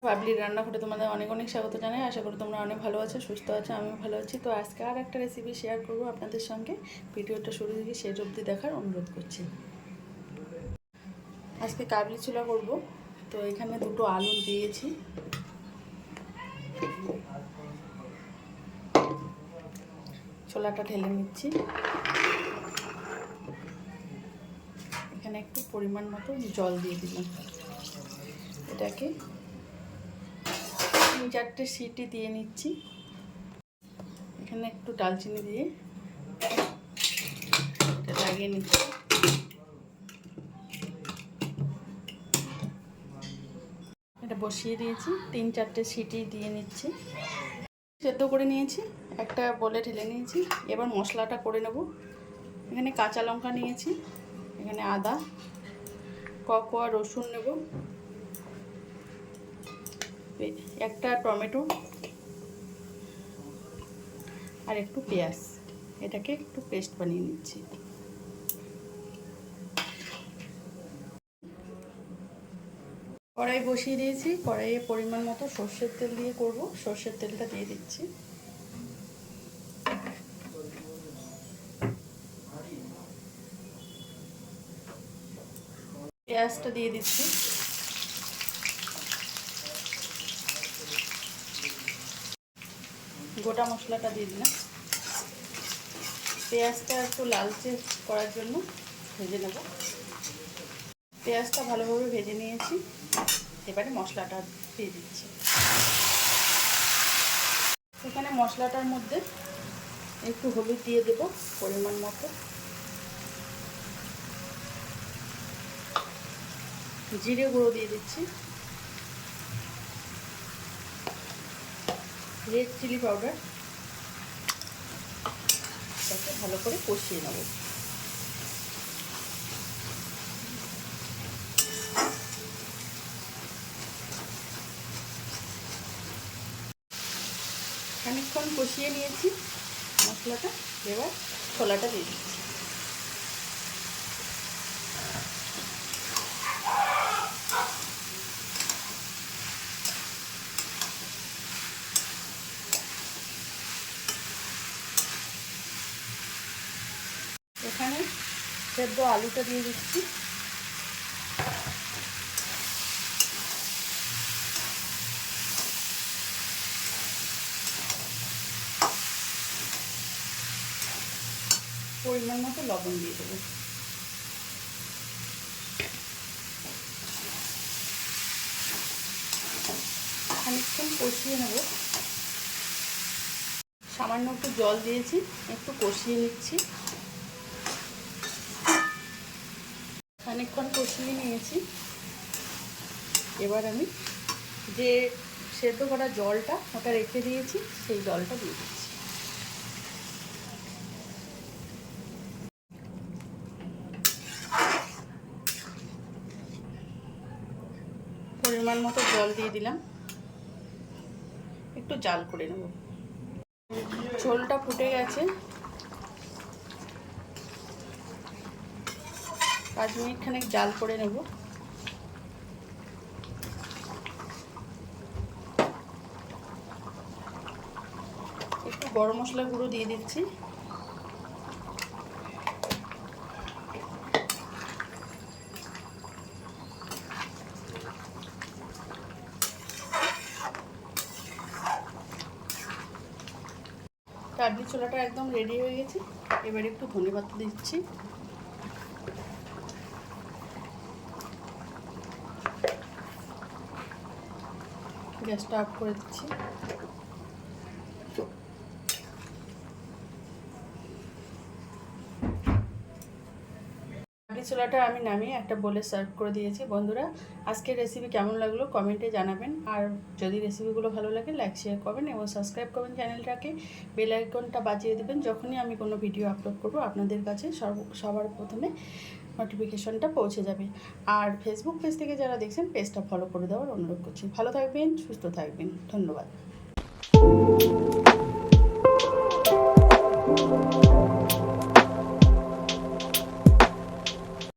বাবলির রান্নাঘরে তোমাদের অনেক অনেক স্বাগত জানাই। আশা করি তোমরা অনেক ভালো আছো, সুস্থ আছো, আমিও ভালো আছি। তো আজকে আর একটা রেসিপি শেয়ার করবো আপনাদের সঙ্গে। ভিডিওটা শুরু থেকে শেষ অবধি দেখার অনুরোধ করছি। আজকে কাবলি ছোলা করব। তো এখানে দুটো আলু দিয়েছি, ছোলাটা ঢেলে নিচ্ছি। এখানে একটু পরিমাণ মতো জল দিয়ে দিলাম। এটাকে 3-4টে সিটি দিয়ে নিচ্ছি। এখানে একটু ডালচিনি দিয়ে এটা লাগিয়ে নিচ্ছি। এটা বসিয়ে দিয়েছি, 3-4টে সিটি দিয়ে নিচ্ছি। সেদ্ধ করে নিয়েছি, একটা বলে ঢেলে নিয়েছি। এবার মশলাটা করে নেব। এখানে কাঁচা লঙ্কা নিয়েছি, এখানে আদা, কোয়া রসুন নেব, একটা টমেটো আর একটু পেঁয়াজ। এটাকে একটু পেস্ট বানিয়ে নিচ্ছি। কড়াই বসিয়ে দিয়েছি, কড়াইয়ে পরিমাণ মতো সর্ষের তেল দিয়ে করব। সর্ষের তেলটা দিয়ে দিচ্ছি। পেঁয়াজটা দিয়ে দিচ্ছি। গোটা মশলাটা দিয়ে দিলাম। পেঁয়াজটা একটু লালচে করার জন্য ভেজে নেব। পেঁয়াজটা ভালোভাবে ভেজে নিয়েছি, এবারে মশলাটা দিয়ে দিচ্ছি। এখানে মশলাটার মধ্যে একটু হলুদ দিয়ে দেব পরিমাণ মতো, জিরে গুঁড়ো দিয়ে দিচ্ছি, রেড চিলি পাউডার। এটাকে ভালো করে কষিয়ে নেব। খানিকক্ষণ কষিয়ে নিয়েছি মশলাটা, এবার ছোলাটা দিয়ে দিচ্ছি। এখানে সেদ্ধ আলুটা দিয়ে দিচ্ছি। পরিমাণ মতো লবণ দিয়ে দেবো। খানিকক্ষণ কষিয়ে নেব। সামান্য একটু জল দিয়েছি, একটু কষিয়ে নিচ্ছি। খানিকক্ষণ কষিয়ে নিয়েছি। এবার আমি যে সেদ্ধ করা জলটা ওটা রেখে দিয়েছি, সেই জলটা দিয়ে দিচ্ছি। পরিমাণ মতো জল দিয়ে দিলাম, একটু জাল করে নেব। ঝোলটা ফুটে গেছে, 5 মিনিট খানিক জাল করে নেব। একটু গরম মশলা গুঁড়ো দিয়ে দিচ্ছি। কাবলি ছোলাটা একদম রেডি হয়ে গেছে। এবার একটু ধনেপাতা দিচ্ছি। গ্যাসটা অফ করে দিচ্ছি। কাবলি ছোলাটা আমি নামিয়ে একটা বলে সার্ভ করে দিয়েছি। বন্ধুরা, আজকের রেসিপি কেমন লাগলো কমেন্টে জানাবেন। আর যদি রেসিপিগুলো ভালো লাগে লাইক শেয়ার করবেন এবং সাবস্ক্রাইব করবেন চ্যানেলটাকে। বেল আইকনটা বাজিয়ে দেবেন, যখনই আমি কোনো ভিডিও আপলোড করব আপনাদের কাছে সবার প্রথমে নোটিফিকেশনটা পৌঁছে যাবে। আর ফেসবুক পেজ থেকে যারা দেখছেন পেজটা ফলো করে দেওয়ার অনুরোধ করছি। ভালো থাকবেন, সুস্থ থাকবেন, ধন্যবাদ।